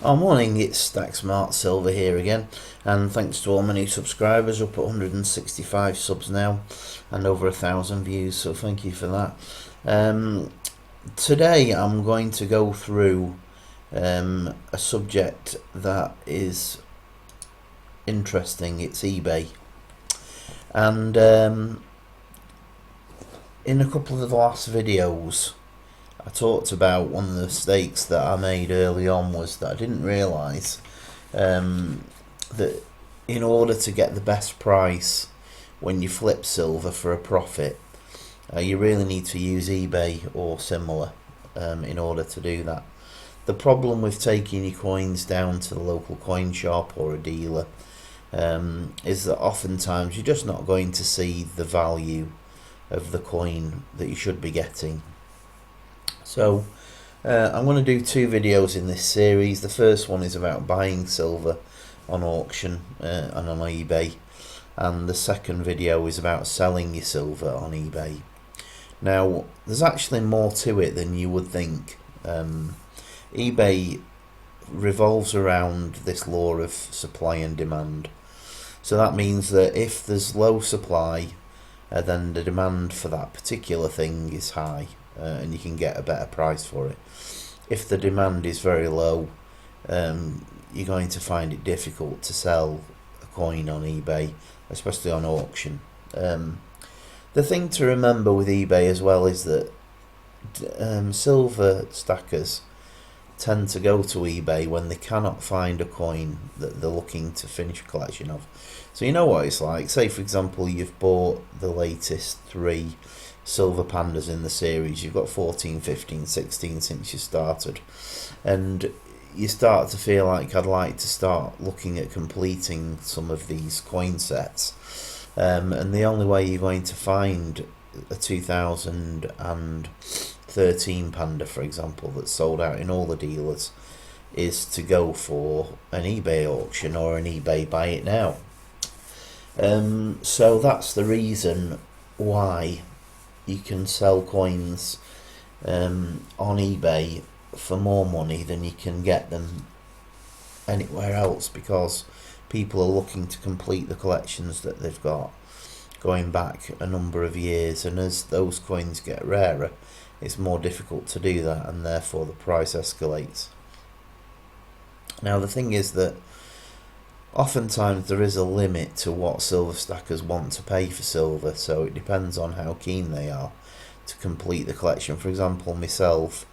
Oh, morning, it's StackSmart Silver here again, and thanks to all my new subscribers, up at 165 subs now, and over 1,000 views, so thank you for that. Today I'm going to go through a subject that is interesting. It's eBay, and in a couple of the last videos I talked about one of the mistakes that I made early on was that I didn't realise that in order to get the best price when you flip silver for a profit, you really need to use eBay or similar in order to do that. The problem with taking your coins down to the local coin shop or a dealer is that oftentimes you're just not going to see the value of the coin that you should be getting. So I'm going to do two videos in this series. The first one is about buying silver on auction and on eBay, and the second video is about selling your silver on eBay. Now, there's actually more to it than you would think. eBay revolves around this law of supply and demand. So that means that if there's low supply, then the demand for that particular thing is high. And you can get a better price for it. If the demand is very low, you're going to find it difficult to sell a coin on eBay, especially on auction. The thing to remember with eBay as well is that silver stackers tend to go to eBay when they cannot find a coin that they're looking to finish a collection of. So you know what it's like. Say for example you've bought the latest 3 silver pandas in the series. You've got 14, 15, 16 since you started, and you start to feel like I'd like to start looking at completing some of these coin sets, and the only way you're going to find a 2013 panda, for example, that's sold out in all the dealers, is to go for an eBay auction or an eBay buy it now. So that's the reason why you can sell coins on eBay for more money than you can get them anywhere else, because people are looking to complete the collections that they've got going back a number of years, and as those coins get rarer, it's more difficult to do that, and therefore the price escalates. Now the thing is that oftentimes there is a limit to what silver stackers want to pay for silver, so it depends on how keen they are to complete the collection. For example, myself,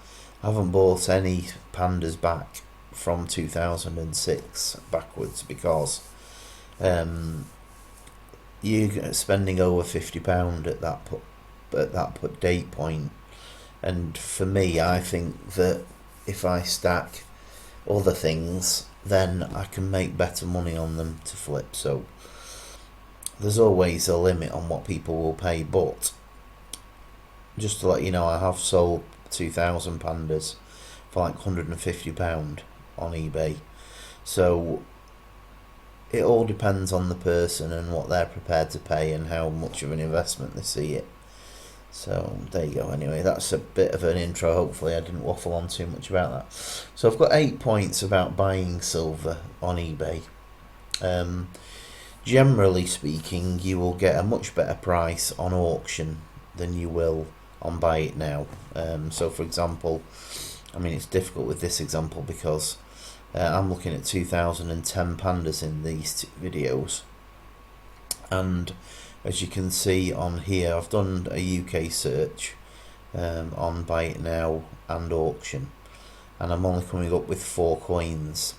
I haven't bought any pandas back from 2006 backwards because you're spending over £50 at that date point, and for me, I think that if I stack other things, then I can make better money on them to flip. So there's always a limit on what people will pay, but just to let you know, I have sold 2,000 pandas for like £150 on eBay. So it all depends on the person and what they're prepared to pay and how much of an investment they see it. So there you go. Anyway, that's a bit of an intro. Hopefully I didn't waffle on too much about that. So I've got 8 points about buying silver on eBay. Generally speaking, you will get a much better price on auction than you will on buy it now. So for example, I mean, it's difficult with this example because I'm looking at 2010 pandas in these videos, and as you can see on here, I've done a UK search on buy it now and auction, and I'm only coming up with 4 coins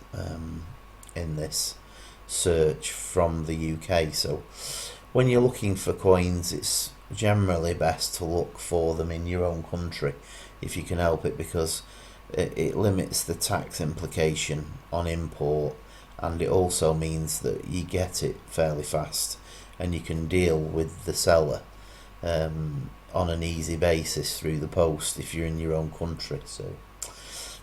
in this search from the UK. So when you're looking for coins, it's generally best to look for them in your own country if you can help it, because it limits the tax implication on import, and it also means that you get it fairly fast and you can deal with the seller on an easy basis through the post if you're in your own country. So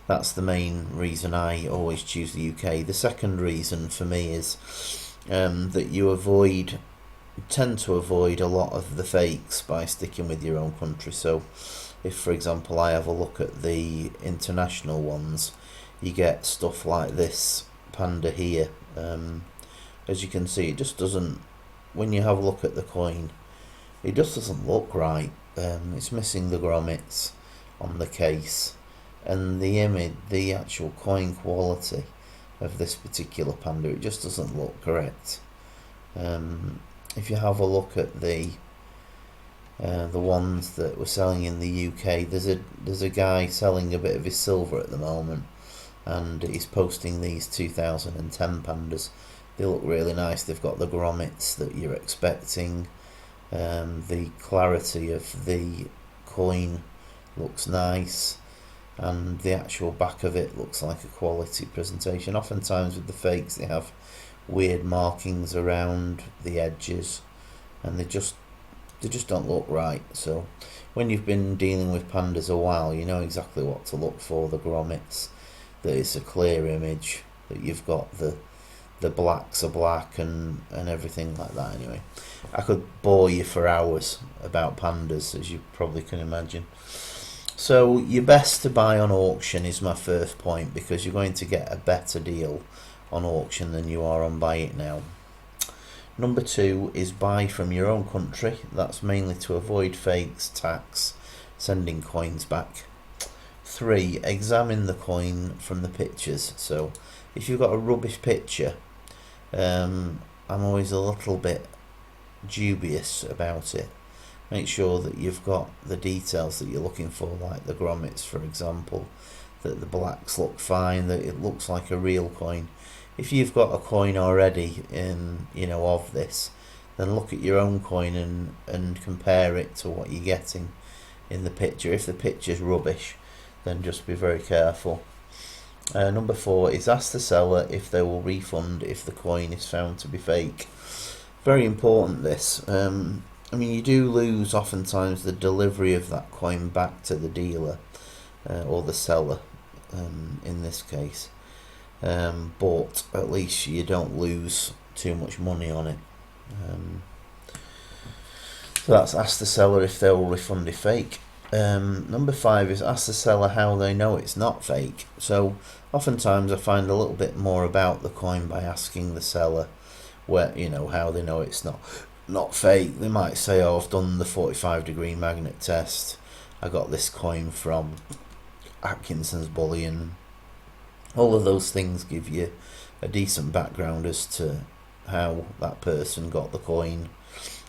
that's the main reason I always choose the UK. The second reason for me is that you tend to avoid a lot of the fakes by sticking with your own country. So if, for example, I have a look at the international ones, you get stuff like this Panda here. As you can see, it just doesn't, when you have a look at the coin, it just doesn't look right. It's missing the grommets on the case, and the image, the actual coin quality of this particular Panda, it just doesn't look correct. If you have a look at the ones that we're selling in the UK, there's a guy selling a bit of his silver at the moment, and he's posting these 2010 Pandas. They look really nice. They've got the grommets that you're expecting. The clarity of the coin looks nice, and the actual back of it looks like a quality presentation. Oftentimes with the fakes, they have weird markings around the edges, and they just don't look right. So when you've been dealing with Pandas a while, you know exactly what to look for. The grommets, that it's a clear image, that you've got the blacks are black and everything like that. Anyway, I could bore you for hours about Pandas, as you probably can imagine. So you're best to buy on auction is my first point, because you're going to get a better deal on auction than you are on buy it now. Number 2 is buy from your own country. That's mainly to avoid fakes, tax, sending coins back. 3, examine the coin from the pictures. So if you've got a rubbish picture, I'm always a little bit dubious about it. Make sure that you've got the details that you're looking for, like the grommets, for example, that the blacks look fine, that it looks like a real coin. If you've got a coin already of this, then look at your own coin and compare it to what you're getting in the picture. If the picture's rubbish, then just be very careful. Number 4 is ask the seller if they will refund if the coin is found to be fake. Very important, this. You do lose oftentimes the delivery of that coin back to the dealer or the seller in this case, but at least you don't lose too much money on it. So that's ask the seller if they will refund if fake. Number 5 is ask the seller how they know it's not fake. So oftentimes I find a little bit more about the coin by asking the seller where, how they know it's not fake. They might say, oh, I've done the 45-degree magnet test, I got this coin from Atkinson's Bullion. All of those things give you a decent background as to how that person got the coin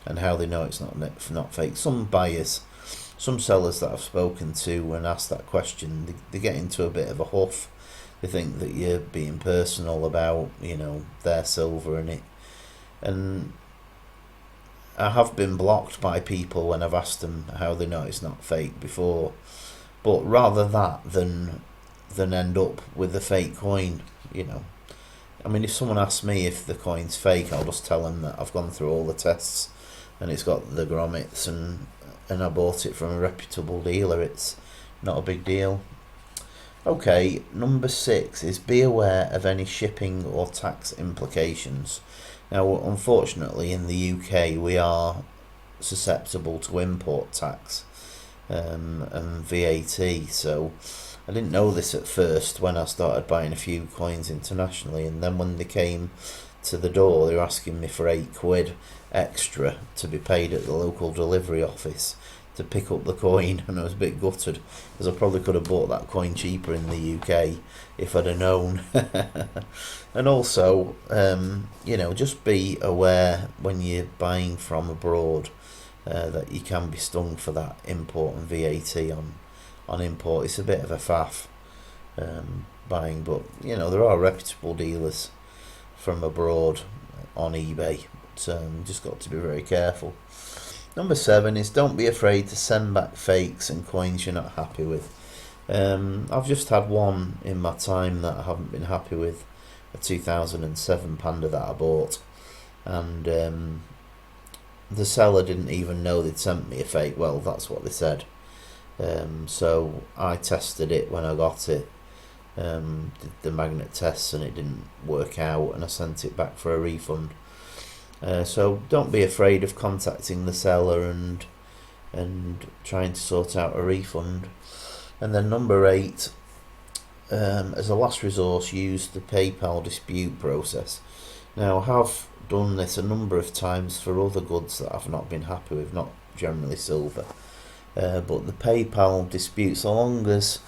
and how they know it's not fake. Some buyers, some sellers that I've spoken to and asked that question, they get into a bit of a huff. They think that you're being personal about, their silver in it. And I have been blocked by people when I've asked them how they know it's not fake before. But rather that than end up with a fake coin, if someone asks me if the coin's fake, I'll just tell them that I've gone through all the tests and it's got the grommets and I bought it from a reputable dealer. It's not a big deal. Okay, number 6 is be aware of any shipping or tax implications. Now, unfortunately, in the UK, we are susceptible to import tax and VAT. So I didn't know this at first when I started buying a few coins internationally, and then when they came to the door, they were asking me for £8 extra to be paid at the local delivery office to pick up the coin, and I was a bit gutted because I probably could have bought that coin cheaper in the UK if I'd have known. And also, just be aware when you're buying from abroad that you can be stung for that import and VAT on import. It's a bit of a faff buying, but there are reputable dealers from abroad on eBay, so just got to be very careful. Number 7 is don't be afraid to send back fakes and coins you're not happy with. I've just had one in my time that I haven't been happy with, a 2007 Panda that I bought, and the seller didn't even know they'd sent me a fake. Well, that's what they said. So I tested it when I got it, did the magnet tests, and it didn't work out, and I sent it back for a refund. So don't be afraid of contacting the seller and trying to sort out a refund. And then number 8, as a last resource, use the PayPal dispute process. Now, I have done this a number of times for other goods that I've not been happy with, not generally silver. But the PayPal dispute, so long as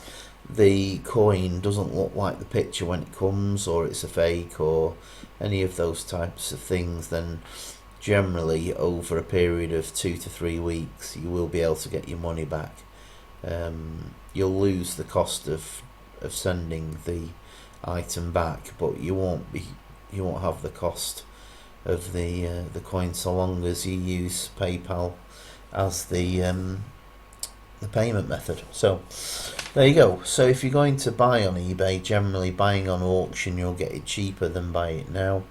the coin doesn't look like the picture when it comes, or it's a fake, or any of those types of things, then generally over a period of 2 to 3 weeks you will be able to get your money back. You'll lose the cost of sending the item back, but you won't have the cost of the coin, so long as you use PayPal as the payment method. So there you go. So if you're going to buy on eBay, generally buying on auction, you'll get it cheaper than buy it now.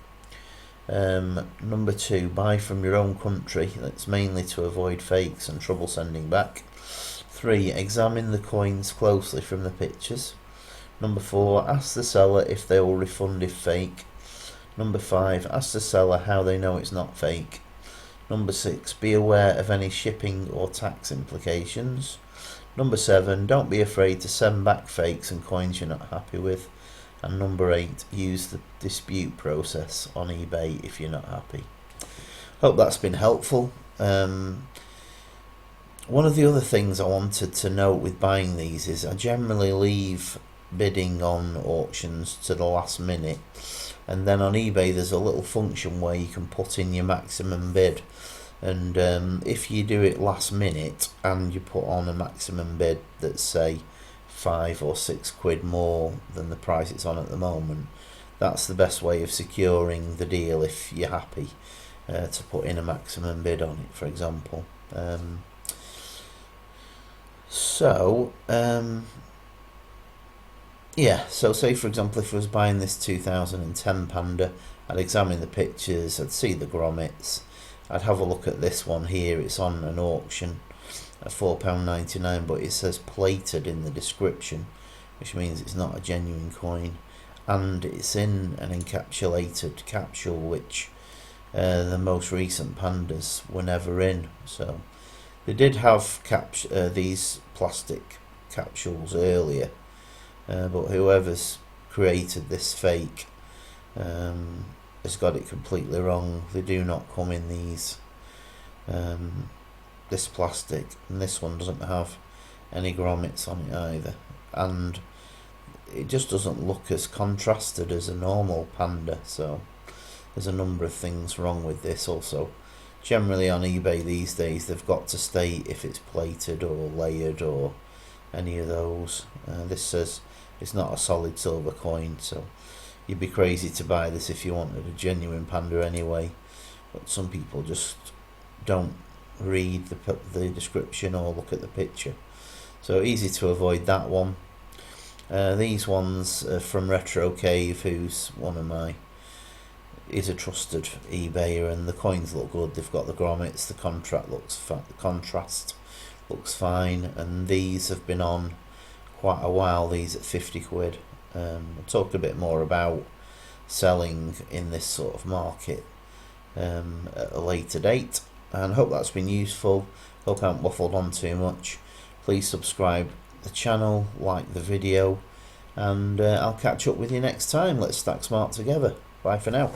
Number 2, buy from your own country. That's mainly to avoid fakes and trouble sending back. 3, examine the coins closely from the pictures. Number 4, ask the seller if they will refund if fake. Number 5, ask the seller how they know it's not fake. Number 6, be aware of any shipping or tax implications. Number 7, don't be afraid to send back fakes and coins you're not happy with. And number 8, use the dispute process on eBay if you're not happy. Hope that's been helpful. One of the other things I wanted to note with buying these is I generally leave bidding on auctions to the last minute, and then on eBay there's a little function where you can put in your maximum bid, and if you do it last minute and you put on a maximum bid that's say 5 or 6 quid more than the price it's on at the moment, that's the best way of securing the deal if you're happy to put in a maximum bid on it, for example. Yeah, so say for example if I was buying this 2010 Panda, I'd examine the pictures, I'd see the grommets, I'd have a look at this one here. It's on an auction at £4.99, but it says plated in the description, which means it's not a genuine coin, and it's in an encapsulated capsule, which the most recent Pandas were never in. So they did have these plastic capsules earlier, but whoever's created this fake has got it completely wrong. They do not come in these this plastic, and this one doesn't have any grommets on it either, and it just doesn't look as contrasted as a normal Panda. So there's a number of things wrong with this. Also, generally on eBay these days they've got to state if it's plated or layered or any of those. This says it's not a solid silver coin, so you'd be crazy to buy this if you wanted a genuine Panda anyway, but some people just don't read the description or look at the picture, so easy to avoid that one. These ones are from Retro Cave, who's is a trusted eBayer, and the coins look good. They've got the grommets, the contrast looks fine, and these have been on quite a while, these at 50 quid. I'll talk a bit more about selling in this sort of market at a later date, and hope that's been useful. Hope I haven't waffled on too much. Please subscribe the channel, like the video, and I'll catch up with you next time. Let's stack smart together. Bye for now.